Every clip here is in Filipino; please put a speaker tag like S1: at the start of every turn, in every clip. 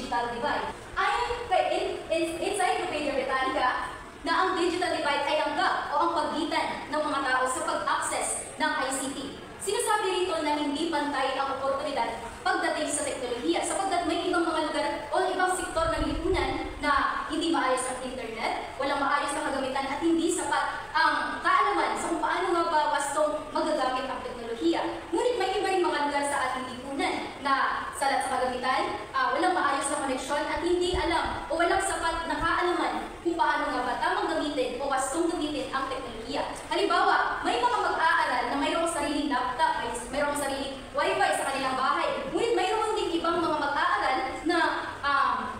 S1: digital divide. Ayon kay Encyclopedia Britannica, na ang digital divide ay ang gap o ang pagitan ng mga tao sa pag-access ng ICT. Sinasabi rito na hindi pantay ang oportunidad pagdating sa teknolohiya sapagkat may ibang mga lugar o ibang sektor ng lipunan na hindi maayos ang internet, walang maayos na kagamitan at hindi sapat ang kaalaman sa kung paano nga ba wastong magagamit ang teknolohiya. Ngunit may iba rin mga lugar sa ating lipunan na salat sa kagamitan, walang maayos na koneksyon at hindi alam o walang sapat na kaalaman kung paano nga ba tamang gamitin o wastong gamitin ang teknolohiya. Halimbawa, may mga mag-aaral na mayroong sariling laptop, mayroong sariling wifi sa kanilang bahay. Ngunit mayroon din ibang mga mag-aaral na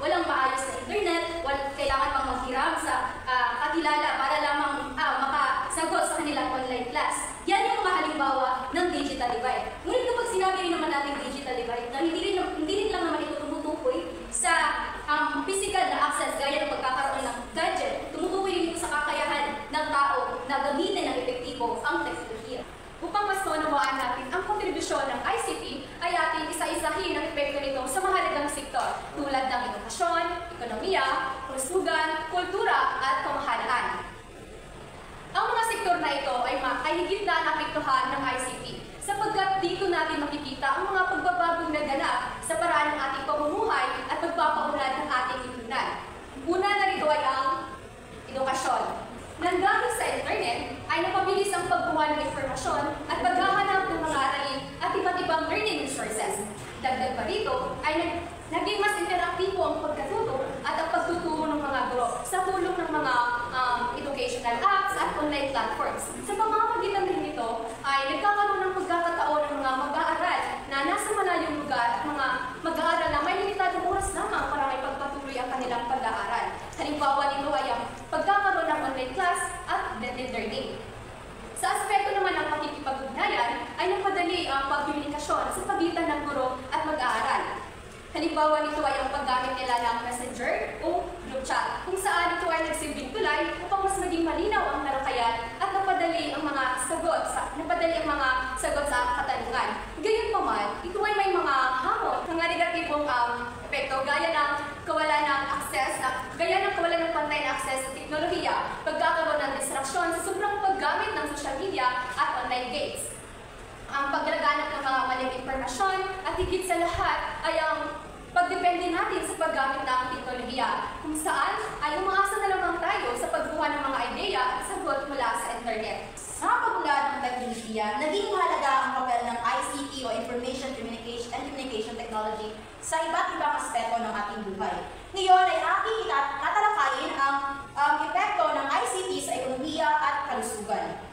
S1: walang maayos na internet, kailangan pang maghiram sa kakilala para lamang makasagot sa kanilang online class. Yan yung mga halimbawa ng digital divide. Ngunit kapag sinabi rin naman natin digital divide, na hindi rin lang naman ito tumutukoy sa physical na access gaya ng pagkakaroon ng gadget, tumutukoy rin ito sa kakayahan ng tao na gamitin ng epektibo ang teknolohiya. Upang mas maunawaan natin ang kontribusyon ng ICT, ay ating isa-isahin ang epekto nito sa mahalagang sektor tulad ng edukasyon, ekonomiya, kalusugan, kultura at kamahalaan. Ang mga sektor na ito ay higit na naapektuhan ng ICT sapagkat dito natin makikita ang mga pagbabagong naganap sa paraan ng ating pamumuhay at pagpapaunlad ng ating lipunan. Una na rito ay ang edukasyon. Nang dahil sa internet, ay napabilis ang pagkuha ng informasyon at paghahanap ng mga aralin at iba't ibang learning resources. Dagdag pa rito, ay naging mas interaktibo ang pagkatuto at ang pagtuturo ng mga guro sa tulong ng mga educational apps at online platforms. Sa pamamagitan din nito, ay nagkakaroon ng pagkakataon ng mga mag-aaral na nasa malayong lugar at mga mag-aaral na may limitadong oras lamang para may pagpatuloy ang kanilang pag-aaral. Halimbawa nito ay ang pagkakaroon ng online class at blended learning. Sa aspeto naman ng pakikipag-ugnayan, ay napadali ang pagkomunikasyon sa pagitan ng guro at mag-aaral. Halimbawa nito ay ang paggamit nila ng messenger o group chat, kung saan ito ay nagsilbing tulay upang mas maging malinaw ang talakayan at napadali ang mga sagot sa katanungan. Gayunpaman, ito ay may mga hamon, mga negatibong epekto gaya ng kawalan ng pantay na access sa teknolohiya, pagkakaroon ng distraksyon sa sobrang paggamit ng social media at online games. Ang paglaganap ng mga maling impormasyon at higit sa lahat ay ang pagdepende natin sa paggamit ng teknolohiya, kung saan ay umaasa na lamang tayo sa pagkuha ng mga ideya at sagot mula sa internet.
S2: Sa pag-ulat ng teknolohiya, naging mahalaga ang papel ng ICT o Information Communication Technology sa iba't ibang aspeto ng ating buhay. Ngayon ay ating tatalakayin ang epekto ng ICT sa ekonomiya at kalusugan.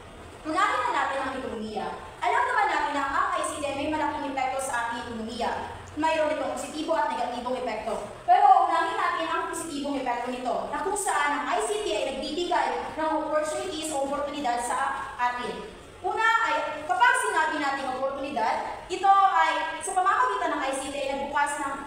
S2: Unahin na natin ang ekonomiya. Alam naman natin na ang ICT ay may malaking epekto sa ating ekonomiya. Mayroon itong positibo at negatibong epekto. Pero unahin natin ang positibong epekto nito, na kung saan ang ICT ay nagbibigay ng opportunities o oportunidad sa atin. Una ay, kapag sinabi natin oportunidad, ito ay sa pamamagitan ng ICT ay nagbukas ang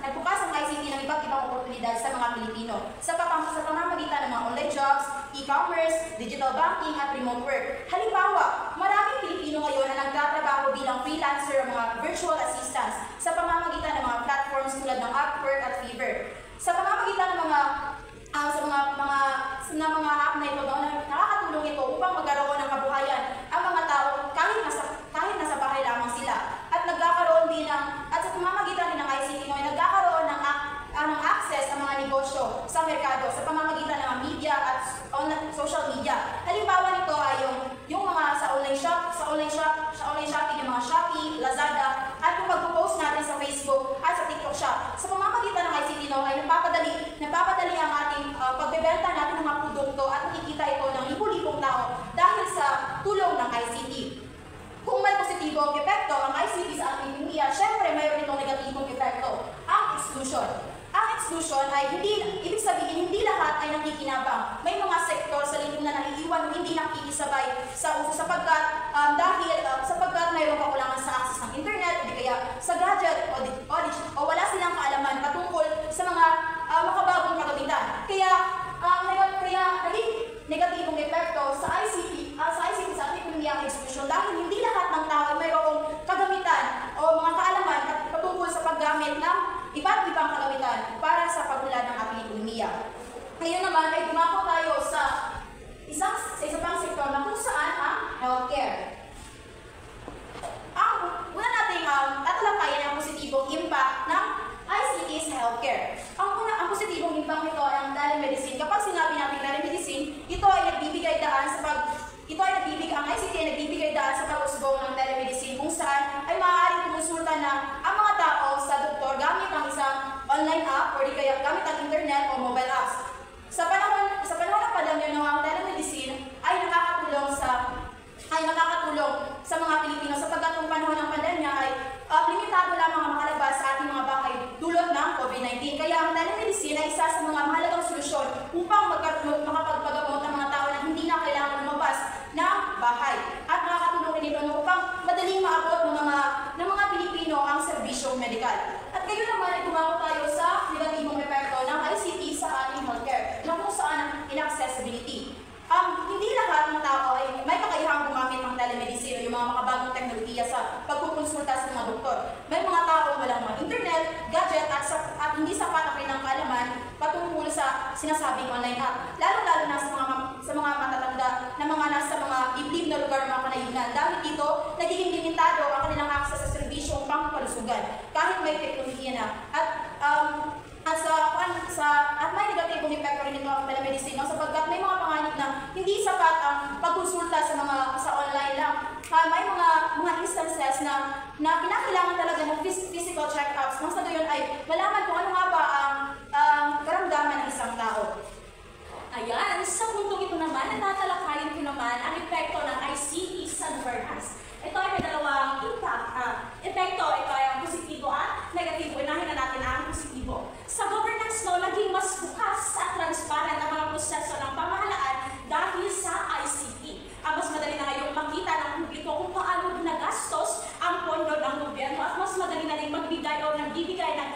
S2: ICT ng iba't ibang oportunidad sa mga Pilipino sa pamamagitan ng mga online jobs, e-commerce, digital banking at remote work. Halimbawa, maraming Pilipino ngayon na nagtatrabaho bilang freelancer o mga virtual assistants sa pamamagitan ng mga platforms tulad ng Upwork at Fiverr. Sa pamamagitan ng mga app na ito, nakakatulong ito upang magkaroon ng kabuhayan ang mga tao kahit nasa bahay lamang sila. At sa pamamagitan din ng ICT ay nagkakaroon ng access sa mga negosyo sa merkado sa pamamagitan ng media at social media. Halimbawa nito ay yung mga sa online shopping, yung mga Shopee, Lazada, at yung pag-post natin sa Facebook at sa TikTok Shop. Sa pamamagitan ng ICT ay napapadali ang ating pagbebenta natin ng mga produkto at nakikita ito ng libo-libong tao dahil sa tulong ng ICT. Kung may positibong epekto ang ICT sa ating ekonomiya, syempre mayroon itong negatibong epekto, ang exclusion. Ang exclusion ay ibig sabihin hindi lahat ay nakikinabang. May mga sektor sa lipunan na naiiwan hindi nakikisabay sa uso sapagkat mayroong kakulangan sa access ng internet, o kaya sa gadget o wala silang kaalaman patungkol sa mga makabagong kagamitan. Kaya naging negatibong epekto sa ICT sa ating ekonomiya ang exclusion dahil hindi lahat ng tao ay mayroong kagamitan o mga kaalaman patungkol sa paggamit ng iba't ibang kagamitan para sa upang makapagpagamot ng mga tao na hindi na kailangan lumabas ng bahay. At nakakatulong rin ito upang madaling maabot ng mga Pilipino ang serbisyong medikal. At gayon naman ay tumako tayo sa negatibong epekto ng ICT sa ating healthcare na kung saan ang inaccessibility. Hindi lahat ng tao ay may kakayahang gumamit ng telemedicine o yung mga makabagong teknolohiya sa pagkukonsulta sa mga doktor. May mga tao walang mga internet, gadget at hindi sapat ang kanilang kaalaman patungkol sa sinasabing online app. Lalo-lalo na sa mga matatanda na mga nasa mga iblib na lugar ng mga kanayunan. Dahil dito, nagiging limitado ang kanilang access sa serbisyong pangkalusugan kahit may teknolohiya na. At may negatibong epekto rin ito ang telemedicine sapagkat may mga panganib na hindi sapat ang pagkonsulta sa online lang. May mga instances na kinakailangan talaga ng physical check-ups nang sa gayon ay malaman kung ano nga ba ang karamdaman ng isang tao.
S3: Ayan, sa puntong ito naman, natatalakayin ko naman ang epekto ng ICT sa governance. Ito ay may dalawang epekto. Ito ay ang positibo at negatibo. Unahin na natin ang positibo. Sa governance law, naging mas bukas at transparent ang mga proseso ng pamahalaan dahil sa ICT. Mas madali na ngayong makita ng publiko kung paano nagastos ang pondo ng gobyerno at mas madali na rin magbigay o nagbibigay ng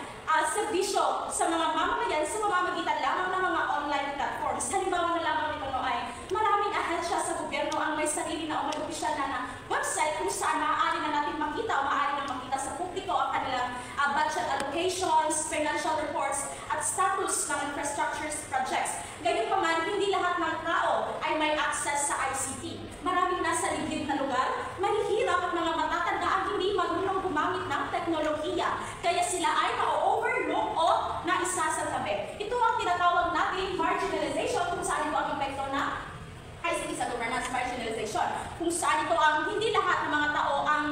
S3: serbisyo sa mga mamamayan sa pamamagitan lamang ng mga online platforms. Halimbawa na lamang nito ay maraming ahensya sa gobyerno ang may sarili na o may opisyal na website kung saan maaari na natin makita o maaari na makita sa publiko ang kanilang budget allocations, financial reports, at status ng infrastructure projects. Gayunpaman, hindi lahat ng tao ay may access sa ICT. Maraming nasa liblib na lugar, mahihirap at mga matatanda ang hindi marunong gumamit ng teknolohiya, kaya sila ay na-overlook o naisasatabi. Ito ang tinatawag natin marginalization, kung saan ito ang epekto na ICT sa governance marginalization. Kung saan ito ang hindi lahat ng mga tao ang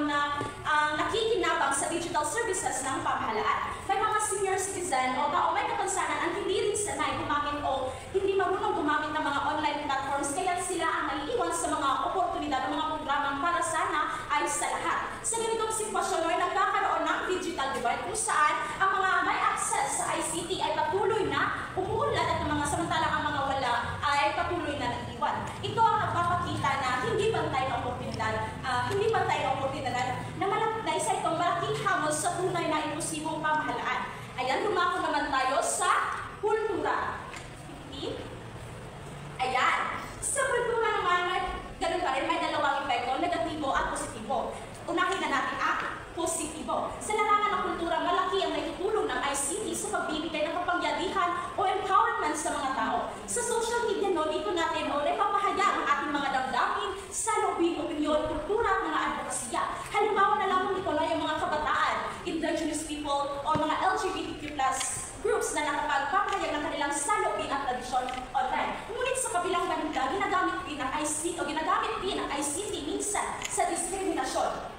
S3: nakikinabang sa digital services ng pamahalaan. May mga senior citizen o tao may kapansanan ang hindi rin sanay gumamit o hindi marunong gumamit ng mga online platforms, kaya sila ang naiiwan sa mga oportunidad ng mga programang para sana ay sa lahat. Sa ganitong sitwasyon ay nagkakaroon ng digital divide kung saan ang mga may access sa ICT ay patuloy na umuunlad at ang mga samantalang ang mga wala ay patuloy na naiiwan. Ito ang nagpapakita na hindi bantay na oportunidad na isa itong malaking hamon sa tunay na inklusibong pamahalaan. Ayan, lumako naman tayo sa kultura. Ayan, sa kultura naman, ganun pa rin, may dalawang epekto, negatibo at positibo. Unahin na natin ang positibo. Sa larangan ng kultura, malaki ang naitutulong ng ICT sa pagbibigay ng kapangyarihan o empowerment sa mga tao. Sa social media, dito natin napapahayag ang ating mga damdamin, salubing, opinyon, kultura at mga advokasya. Halimbawa na lamang ito na yung mga kabataan, indigenous people, o mga LGBTQ+ groups na nakapagpapahayag ng kanilang salubing at tradisyon online. Ngunit sa kabilang banda, ginagamit din ang ICT minsan sa diskriminasyon.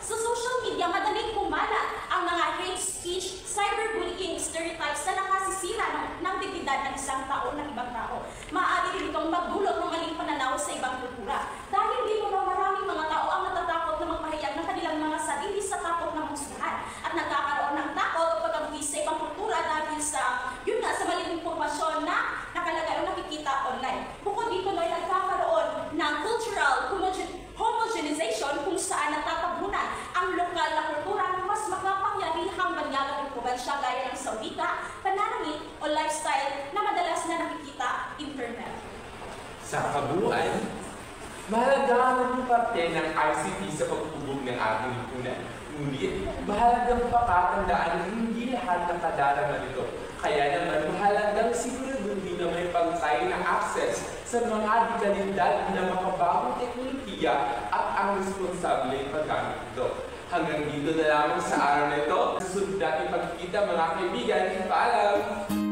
S3: Sa social media, madaling kumalat ang mga hate speech, cyberbullying, stereotypes na nakasisira ng dignidad ng isang tao ng ibang tao. Maaari din itong magdulot ng maling pananaw sa ibang kultura. Dahil dito na maraming mga tao ang natatakot na magpahayag ng kanilang mga sarili sa takot ng husgahan at nagkakaroon ng takot o pag-abuhi sa ibang kultura dahil sa maling impormasyon na nakalagay o nakikita online. Bukod dito ay nagkakaroon ng cultural homogenization kung saan natatabunan ang lokal na kultura ng mas makapangyarihang banyagang impluwensya gaya ng sawika, pananamit o lifestyle na madalas na nakikita internet.
S4: Sa kabuuan, mahalaga ang parte ng ICT sa pagtubog ng ating lipunan. Ngunit, mahalagang pakatandaan na hindi lahat ng kadarama nito. Kaya naman, mahalagang siguraduhin na may pantay na access sa mga dekalidad na makabagong teknolohiya at ang responsableng paggamit ito. Hanggang dito na lamang sa araw na ito. Sa susunod natin pagkikita mga kaibigan. Paalam!